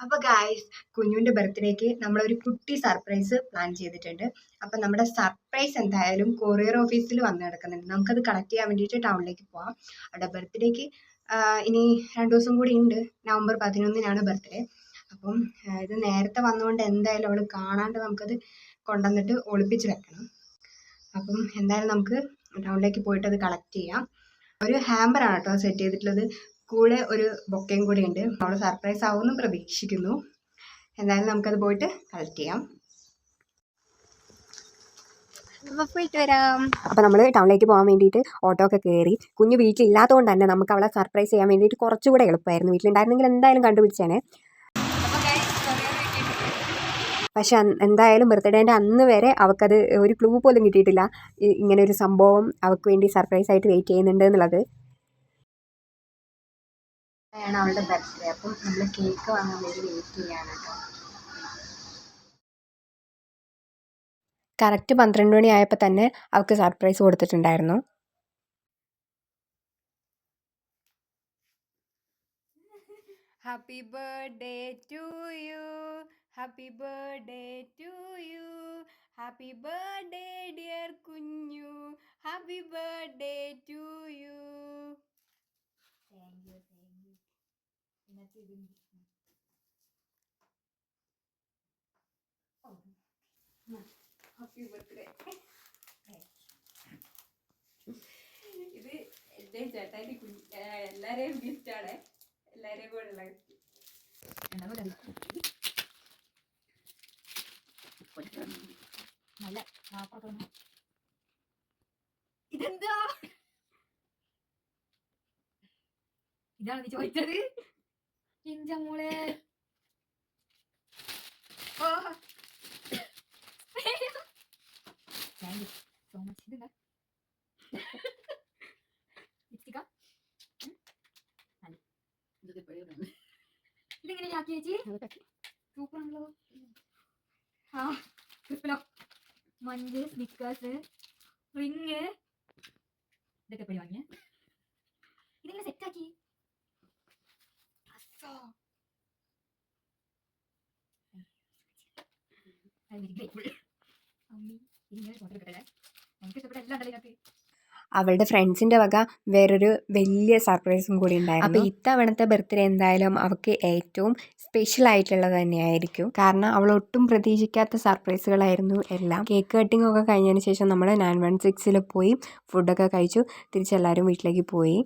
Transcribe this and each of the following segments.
അപ്പോൾ ഗായ്സ്, കുഞ്ഞുവിൻ്റെ ബർത്ത്ഡേക്ക് നമ്മളൊരു കുട്ടി സർപ്രൈസ് പ്ലാൻ ചെയ്തിട്ടുണ്ട്. അപ്പം നമ്മുടെ സർപ്രൈസ് എന്തായാലും കൊറിയർ ഓഫീസിൽ വന്ന് കിടക്കുന്നുണ്ട്. നമുക്കത് കളക്ട് ചെയ്യാൻ വേണ്ടിയിട്ട് ടൗണിലേക്ക് പോവാം. അവിടെ ബർത്ത്ഡേക്ക് ഇനി 2 ദിവസം കൂടി ഉണ്ട്. നവംബർ 11-നാണ് ബർത്ത്ഡേ. അപ്പം ഇത് നേരത്തെ വന്നുകൊണ്ട് എന്തായാലും അവൾ കാണാണ്ട് നമുക്കത് കൊണ്ടുവന്നിട്ട് ഒളിപ്പിച്ച് വെക്കണം. അപ്പം എന്തായാലും നമുക്ക് ടൗണിലേക്ക് പോയിട്ട് അത് കളക്ട് ചെയ്യാം. ഒരു ഹാമ്പറാണ് കേട്ടോ സെറ്റ് ചെയ്തിട്ടുള്ളത്. കൂടെ ഒരു ബൊക്കയും കൂടി ഉണ്ട്. അവൾ സർപ്രൈസ് ആവുമെന്ന് പ്രതീക്ഷിക്കുന്നു. എന്തായാലും നമുക്കത് പോയിട്ട് കളക്ട് ചെയ്യാം. പോയിട്ട് വരാം. അപ്പോൾ നമ്മൾ ടൗണിലേക്ക് പോകാൻ വേണ്ടിയിട്ട് ഓട്ടോ ഒക്കെ കയറി. കുഞ്ഞ് വീട്ടിലില്ലാത്തതുകൊണ്ട് തന്നെ നമുക്ക് അവളെ സർപ്രൈസ് ചെയ്യാൻ വേണ്ടിയിട്ട് കുറച്ചുകൂടെ എളുപ്പമായിരുന്നു. വീട്ടിലുണ്ടായിരുന്നെങ്കിൽ എന്തായാലും കണ്ടുപിടിച്ചേനെ. പക്ഷെ എന്തായാലും ബർത്ത്ഡേൻ്റെ അന്ന് വരെ അവൾക്കത് ഒരു ക്ലൂ പോലും കിട്ടിയിട്ടില്ല, ഇങ്ങനെ ഒരു സംഭവം അവൾക്ക് വേണ്ടി സർപ്രൈസ് ആയിട്ട് വെയിറ്റ് ചെയ്യുന്നുണ്ട് എന്നുള്ളത്. ആണ് അവളുടെ ബർത്ത്ഡേ. അപ്പം നമ്മൾ കേക്ക് വാങ്ങാൻ വേണ്ടി വെയിറ്റ് ചെയ്യാണ് കേട്ടോ. കറക്റ്റ് 12 മണി ആയപ്പോൾ തന്നെ അവൾക്ക് സർപ്രൈസ് കൊടുത്തിട്ടുണ്ടായിരുന്നു. Happy birthday to you, happy birthday to you, happy birthday dear Kunju, happy birthday to you. Thank you. Happy birthday. ഇത് എൻ്റെ ചേട്ടാൻ്റെ എല്ലാവരെയും ഗിഫ്റ്റാണ്. എല്ലാവരെയും കൂടെ ഉള്ള ഗിഫ്റ്റ്. നല്ല ഇതെന്താ? ഇതാണ് നീ ചോദിച്ചത്? എന്റെ മോളെ, താങ്ക് യു സോ മച്ച്. ഇതെന്താ? ലിപ്സ്റ്റിക്കാ? ഇതെങ്ങനെ ആക്കി ചേച്ചി? സൂപ്പർ ആണല്ലോ. ആ ക്രിസ്പലോ, മഞ്ച്, സ്നിക്കേഴ്സ്, റിങ്, ഇതൊക്കെ എപ്പോഴും വാങ്ങിയ. ഇതെങ്ങനെ സെറ്റാക്കി? അവളുടെ ഫ്രണ്ട്സിൻ്റെ വക വേറൊരു വലിയ സർപ്രൈസും കൂടി ഉണ്ടായിരുന്നു. അപ്പോൾ ഇത്തവണത്തെ ബർത്ത്ഡേ എന്തായാലും അവൾക്ക് ഏറ്റവും സ്പെഷ്യൽ ആയിട്ടുള്ളത് തന്നെയായിരിക്കും. കാരണം അവൾ ഒട്ടും പ്രതീക്ഷിക്കാത്ത സർപ്രൈസുകളായിരുന്നു എല്ലാം. കേക്ക് കട്ടിംഗ് ഒക്കെ കഴിഞ്ഞതിന് ശേഷം നമ്മൾ 916-ൽ പോയി ഫുഡൊക്കെ കഴിച്ചു. തിരിച്ചെല്ലാവരും വീട്ടിലേക്ക് പോയി.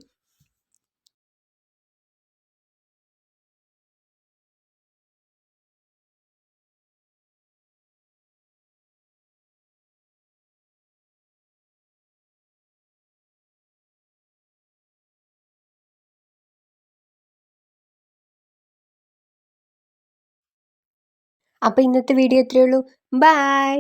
അപ്പോൾ ഇന്നത്തെ വീഡിയോ ഇത്രയേ ഉള്ളൂ. ബൈ.